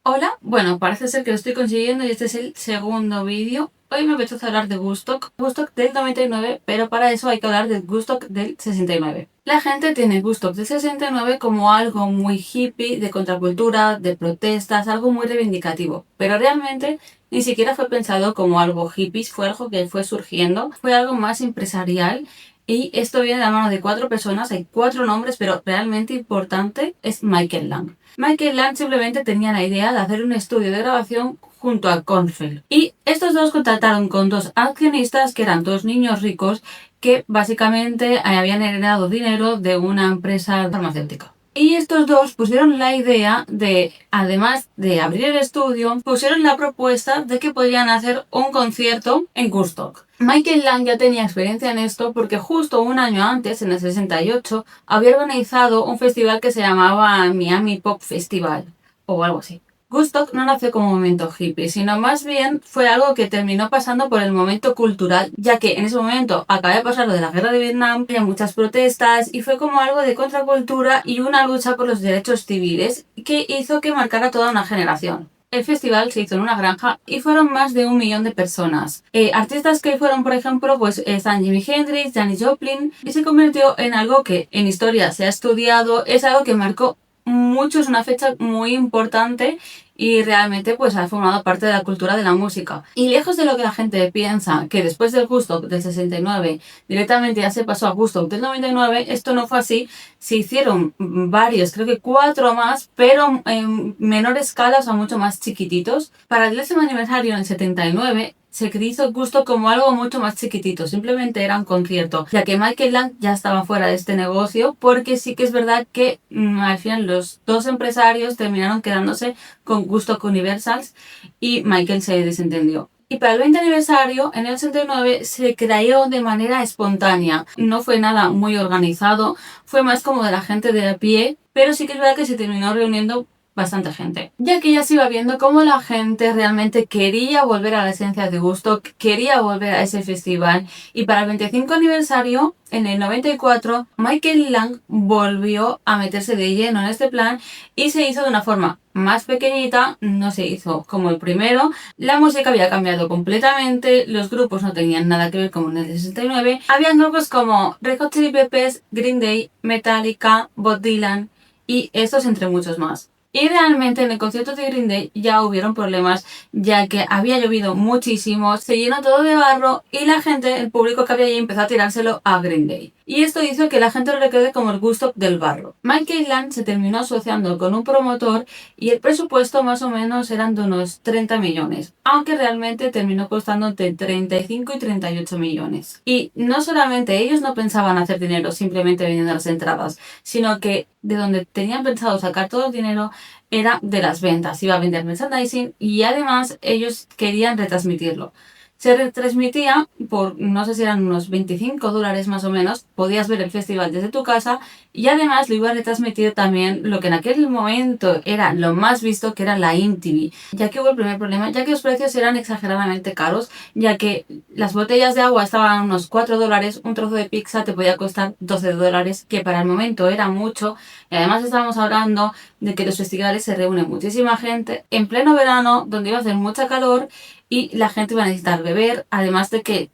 Hola, bueno, parece ser que lo estoy consiguiendo y este es el segundo vídeo. Hoy me apetece hablar de Woodstock, Woodstock del 99, pero para eso hay que hablar de Woodstock del 69. La gente tiene Woodstock del 69 como algo muy hippie, de contracultura, de protestas, algo muy reivindicativo, pero realmente ni siquiera fue pensado como algo hippies, fue algo que fue surgiendo, fue algo más empresarial. Y esto viene de la mano de 4 personas, hay 4 nombres, pero realmente importante es Michael Lang. Michael Lang simplemente tenía la idea de hacer un estudio de grabación junto a Kornfeld. Y estos dos contactaron con 2 accionistas que eran 2 niños ricos que básicamente habían heredado dinero de una empresa farmacéutica. Y estos dos pusieron la idea de, además de abrir el estudio, pusieron la propuesta de que podían hacer un concierto en Woodstock. Michael Lang ya tenía experiencia en esto porque justo un año antes, en el 68, había organizado un festival que se llamaba Miami Pop Festival o algo así. Woodstock no nació como momento hippie, sino más bien fue algo que terminó pasando por el momento cultural, ya que en ese momento acaba de pasar lo de la guerra de Vietnam, había muchas protestas y fue como algo de contracultura y una lucha por los derechos civiles que hizo que marcara toda una generación. El festival se hizo en una granja y fueron más de 1 millón de personas. Artistas que fueron, por ejemplo, pues están Jimi Hendrix, Janis Joplin, y se convirtió en algo que en historia se ha estudiado, es algo que marcó mucho, es una fecha muy importante y realmente pues ha formado parte de la cultura de la música. Y lejos de lo que la gente piensa, que después del Woodstock del 69 directamente ya se pasó a Woodstock del 99, esto no fue así. Se hicieron varios, creo que 4 más, pero en menor escala, o sea, mucho más chiquititos. Para el 10º aniversario en el 79 se hizo Woodstock como algo mucho más chiquitito, simplemente era un concierto, ya que Michael Lang ya estaba fuera de este negocio, porque sí que es verdad que al final los 2 empresarios terminaron quedándose con Woodstock Universals y Michael se desentendió. Y para el 20 aniversario, en el 89, se creó de manera espontánea. No fue nada muy organizado, fue más como de la gente de a pie, pero sí que es verdad que se terminó reuniendo bastante gente, ya que ya se iba viendo cómo la gente realmente quería volver a la esencia de Woodstock, quería volver a ese festival. Y para el 25 aniversario, en el 94, Michael Lang volvió a meterse de lleno en este plan y se hizo de una forma más pequeñita, no se hizo como el primero. La música había cambiado completamente, los grupos no tenían nada que ver como en el 69. Habían grupos como Red Hot Chili Peppers, Green Day, Metallica, Bob Dylan y estos entre muchos más. Y realmente en el concierto de Green Day ya hubieron problemas, ya que había llovido muchísimo, se llenó todo de barro y la gente, el público que había allí, empezó a tirárselo a Green Day. Y esto hizo que la gente lo recuerde como el Woodstock del barro. Michael Lang se terminó asociando con un promotor y el presupuesto más o menos eran de unos 30 millones, aunque realmente terminó costando entre 35 y 38 millones. Y no solamente ellos no pensaban hacer dinero simplemente vendiendo las entradas, sino que de donde tenían pensado sacar todo el dinero era de las ventas, iba a vender merchandising y además ellos querían retransmitirlo. Se retransmitía por, no sé si eran unos $25 más o menos, podías ver el festival desde tu casa y además lo iba a retransmitir también lo que en aquel momento era lo más visto, que era la MTV. Ya que hubo el primer problema, ya que los precios eran exageradamente caros, ya que las botellas de agua estaban a unos $4, un trozo de pizza te podía costar $12, que para el momento era mucho. Y además estábamos hablando de que los festivales se reúnen muchísima gente en pleno verano, donde iba a hacer mucha calor y la gente va a necesitar beber, además de que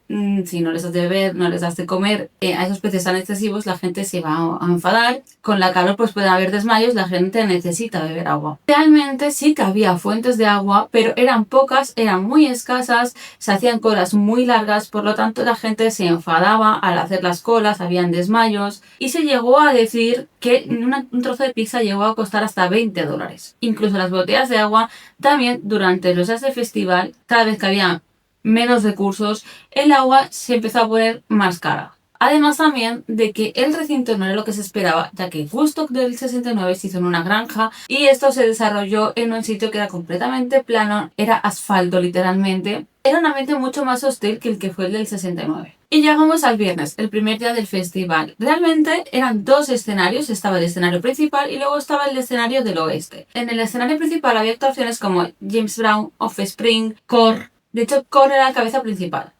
si no les das de beber, no les das de comer a esos precios tan excesivos, la gente se va a enfadar. Con la calor pues puede haber desmayos, la gente necesita beber agua. Realmente sí que había fuentes de agua, pero eran pocas, eran muy escasas, se hacían colas muy largas, por lo tanto la gente se enfadaba al hacer las colas, habían desmayos y se llegó a decir que un trozo de pizza llegó a costar hasta $20. Incluso las botellas de agua también durante los días de festival, cada vez que había menos recursos, el agua se empezó a poner más cara. Además también de que el recinto no era lo que se esperaba, ya que Woodstock del 69 se hizo en una granja y esto se desarrolló en un sitio que era completamente plano, era asfalto literalmente. Era un ambiente mucho más hostil que el que fue el del 69. Y llegamos al viernes, el primer día del festival. Realmente eran 2 escenarios, estaba el escenario principal y luego estaba el escenario del oeste. En el escenario principal había actuaciones como James Brown, Offspring, Korn. De hecho, Korn era la cabeza principal.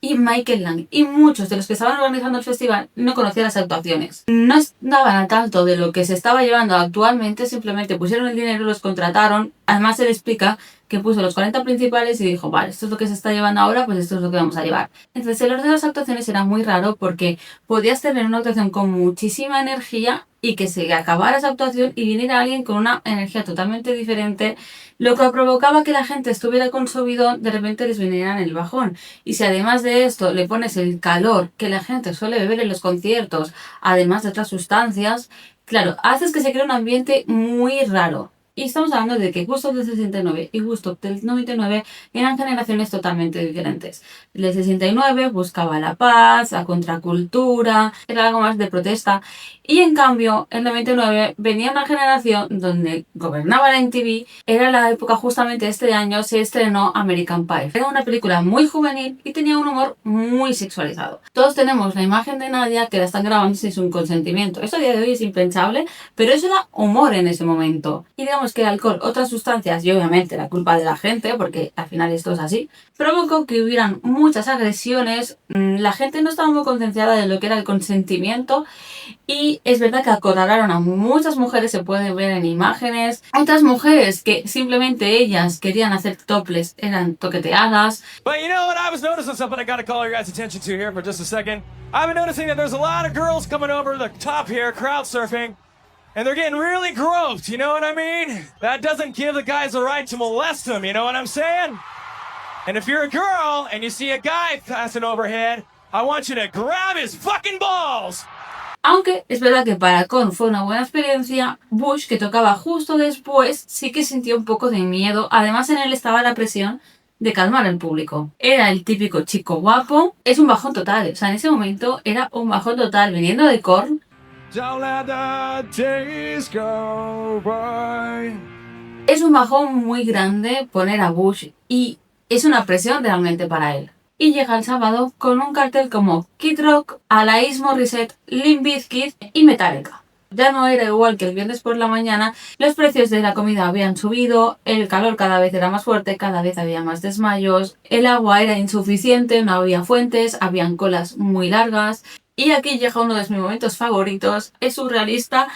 y Michael Lang. Y muchos de los que estaban organizando el festival no conocían las actuaciones. No estaban al tanto de lo que se estaba llevando actualmente, simplemente pusieron el dinero, los contrataron. Además, se le explica que puso los 40 principales y dijo, vale, esto es lo que se está llevando ahora, pues esto es lo que vamos a llevar. Entonces, el orden de las actuaciones era muy raro porque podías tener una actuación con muchísima energía y que se acabara esa actuación y viniera alguien con una energía totalmente diferente, lo que provocaba que la gente estuviera con subidón, de repente les viniera en el bajón. Y si además de esto le pones el calor que la gente suele beber en los conciertos, además de otras sustancias, claro, haces que se cree un ambiente muy raro. Y estamos hablando de que Woodstock del 69 y Woodstock del 99 eran generaciones totalmente diferentes. El 69 buscaba la paz, la contracultura, era algo más de protesta. Y en cambio, el 99 venía una generación donde gobernaba la MTV. Era la época justamente este año se estrenó American Pie. Era una película muy juvenil y tenía un humor muy sexualizado. Todos tenemos la imagen de Nadia que la están grabando sin su consentimiento. Eso a día de hoy es impensable, pero eso era humor en ese momento. Y digamos que el alcohol, otras sustancias y obviamente la culpa de la gente, porque al final esto es así, provocó que hubieran muchas agresiones. La gente no estaba muy concienciada de lo que era el consentimiento y es verdad que acorralaron a muchas mujeres, se puede ver en imágenes. Otras mujeres que simplemente ellas querían hacer topless eran toqueteadas. But you know what? I was noticing something I gotta call your guys' attention to here for just a second. I've been noticing that there's a lot of girls coming over the top here, crowd surfing, and they're getting really groped, you know what I mean? That doesn't give the guys the right to molest them, you know what I'm saying? And if you're a girl and you see a guy passing overhead, I want you to grab his fucking balls. Aunque es verdad que para Korn fue una buena experiencia, Bush, que tocaba justo después, sí que sintió un poco de miedo. Además, en él estaba la presión de calmar al público. Era el típico chico guapo. Es un bajón total. O sea, en ese momento era un bajón total. Viniendo de Korn, Don't let the days go by. es un bajón muy grande poner a Bush y es una presión realmente para él. Y llega el sábado con un cartel como Kid Rock, Alanis Morissette, Limp Bizkit y Metallica. Ya no era igual que el viernes por la mañana, los precios de la comida habían subido, el calor cada vez era más fuerte, cada vez había más desmayos, el agua era insuficiente, no había fuentes, habían colas muy largas. Y aquí llega uno de mis momentos favoritos, es surrealista,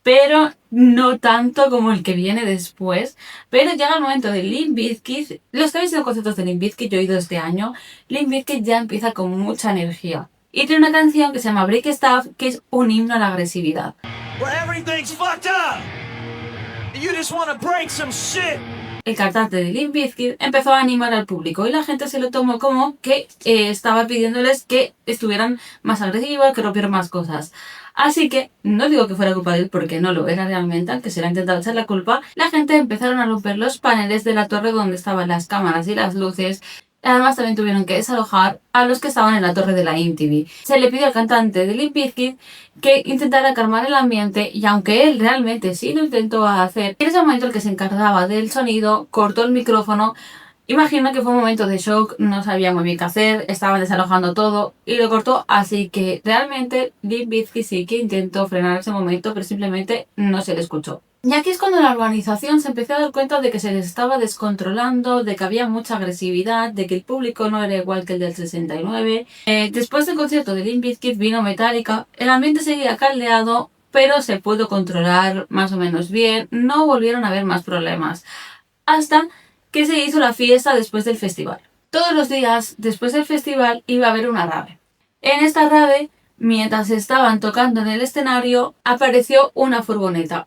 pero no tanto como el que viene después. Pero llega el momento de Limp Bizkit. Los que habéis ido a conciertos de Limp Bizkit, yo he ido este año, Limp Bizkit ya empieza con mucha energía. Y tiene una canción que se llama Break Stuff, que es un himno a la agresividad. Where everything's fucked up. You just want to break some shit. El cantante de Limp Bizkit empezó a animar al público y la gente se lo tomó como que estaba pidiéndoles que estuvieran más agresivos, que rompieran más cosas. Así que, no digo que fuera culpa de él porque no lo era realmente, aunque se le ha intentado echar la culpa, la gente empezaron a romper los paneles de la torre donde estaban las cámaras y las luces. Además también tuvieron que desalojar a los que estaban en la torre de la MTV. Se le pidió al cantante de Limp Bizkit que intentara calmar el ambiente y aunque él realmente sí lo intentó hacer, en ese momento el que se encargaba del sonido cortó el micrófono. Imagino que fue un momento de shock, no sabía muy bien qué hacer, estaban desalojando todo y lo cortó, así que realmente Limp Bizkit sí que intentó frenar ese momento, pero simplemente no se le escuchó. Y aquí es cuando la organización se empezó a dar cuenta de que se les estaba descontrolando, de que había mucha agresividad, de que el público no era igual que el del 69. Después del concierto de Limp Bizkit vino Metallica, el ambiente seguía caldeado, pero se pudo controlar más o menos bien, no volvieron a haber más problemas. Hasta que se hizo la fiesta después del festival. Todos los días después del festival iba a haber una rave. En esta rave, mientras estaban tocando en el escenario, apareció una furgoneta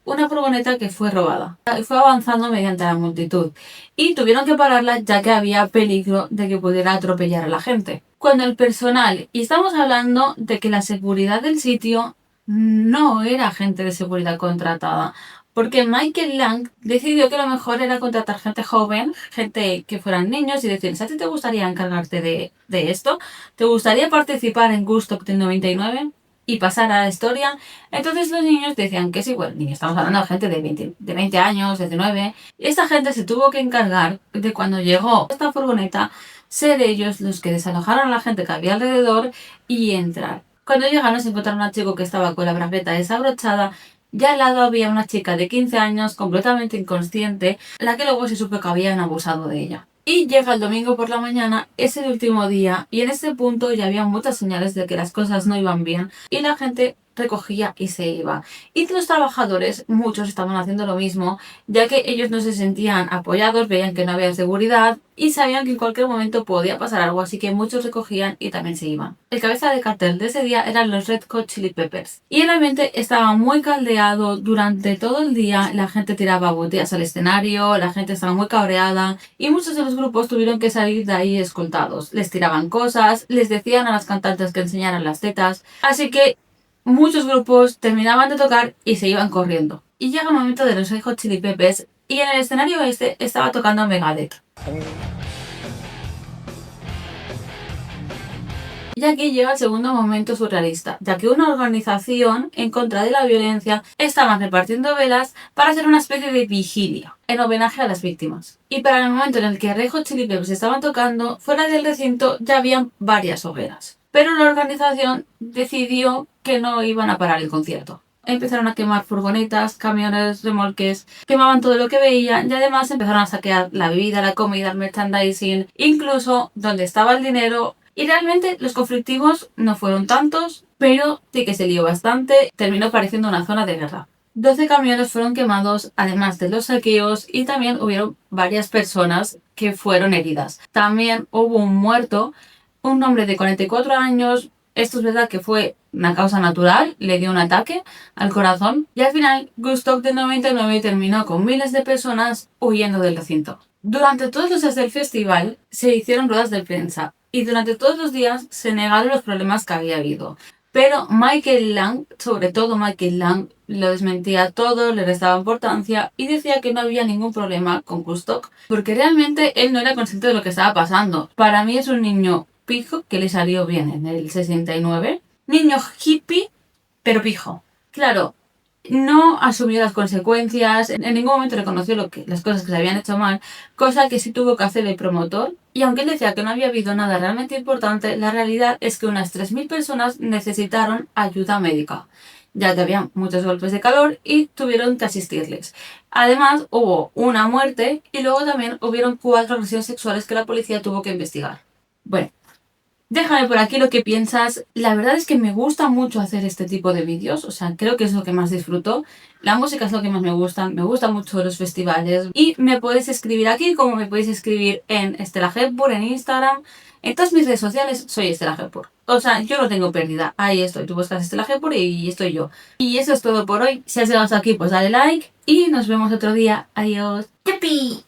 que fue robada. Fue avanzando mediante la multitud y tuvieron que pararla ya que había peligro de que pudiera atropellar a la gente. Cuando el personal, y estamos hablando de que la seguridad del sitio no era gente de seguridad contratada, porque Michael Lang decidió que lo mejor era contratar gente joven, gente que fueran niños y decirles, ¿a ti te gustaría encargarte de esto? ¿Te gustaría participar en Woodstock del 99 y pasar a la historia? Entonces los niños decían que sí, bueno, niños, estamos hablando de gente de 20 años, 19. Y esta gente se tuvo que encargar de cuando llegó esta furgoneta, ser ellos los que desalojaron a la gente que había alrededor y entrar. Cuando llegaron se encontraron a un chico que estaba con la bragueta desabrochada. Ya al lado había una chica de 15 años completamente inconsciente, la que luego se supo que habían abusado de ella. Y llega el domingo por la mañana, es el último día, y en este punto ya había muchas señales de que las cosas no iban bien, y la gente recogía y se iba. Y los trabajadores, muchos estaban haciendo lo mismo, ya que ellos no se sentían apoyados, veían que no había seguridad y sabían que en cualquier momento podía pasar algo, así que muchos recogían y también se iban. El cabeza de cartel de ese día eran los Red Hot Chili Peppers. Y el ambiente estaba muy caldeado durante todo el día, la gente tiraba botellas al escenario, la gente estaba muy cabreada y muchos de los grupos tuvieron que salir de ahí escoltados. Les tiraban cosas, les decían a las cantantes que enseñaran las tetas, así que muchos grupos terminaban de tocar y se iban corriendo. Y llega el momento de los Red Hot Chili Peppers y en el escenario este estaba tocando Megadeth. Y aquí llega el segundo momento surrealista, ya que una organización en contra de la violencia estaba repartiendo velas para hacer una especie de vigilia en homenaje a las víctimas. Y para el momento en el que Red Hot Chili Peppers estaban tocando, fuera del recinto ya habían varias hogueras. Pero la organización decidió que no iban a parar el concierto. Empezaron a quemar furgonetas, camiones, remolques, quemaban todo lo que veían y además empezaron a saquear la bebida, la comida, el merchandising, incluso donde estaba el dinero. Y realmente los conflictivos no fueron tantos, pero sí que se lió bastante, terminó pareciendo una zona de guerra. 12 camiones fueron quemados, además de los saqueos, y también hubieron varias personas que fueron heridas. También hubo un muerto, un hombre de 44 años, esto es verdad que fue una causa natural, le dio un ataque al corazón y al final Woodstock del 99 terminó con miles de personas huyendo del recinto. Durante todos los días del festival se hicieron ruedas de prensa y durante todos los días se negaron los problemas que había habido. Pero Michael Lang, sobre todo Michael Lang, lo desmentía todo, le restaba importancia y decía que no había ningún problema con Woodstock porque realmente él no era consciente de lo que estaba pasando. Para mí es un niño pijo que le salió bien en el 69. Niño hippie, pero pijo. Claro, no asumió las consecuencias, en ningún momento reconoció las cosas que se habían hecho mal, cosa que sí tuvo que hacer el promotor. Y aunque él decía que no había habido nada realmente importante, la realidad es que unas 3.000 personas necesitaron ayuda médica, ya que había muchos golpes de calor y tuvieron que asistirles. Además, hubo una muerte y luego también hubieron 4 agresiones sexuales que la policía tuvo que investigar. Bueno, déjame por aquí lo que piensas. La verdad es que me gusta mucho hacer este tipo de vídeos, o sea, creo que es lo que más disfruto. La música es lo que más me gusta mucho los festivales. Y me puedes escribir aquí, como me podéis escribir en Estela Hepburn, en Instagram. En todas mis redes sociales soy Estela Hepburn. O sea, yo no tengo pérdida. Ahí estoy, tú buscas Estela Hepburn y estoy yo. Y eso es todo por hoy. Si has llegado hasta aquí, pues dale like y nos vemos otro día. Adiós. ¡Yupi!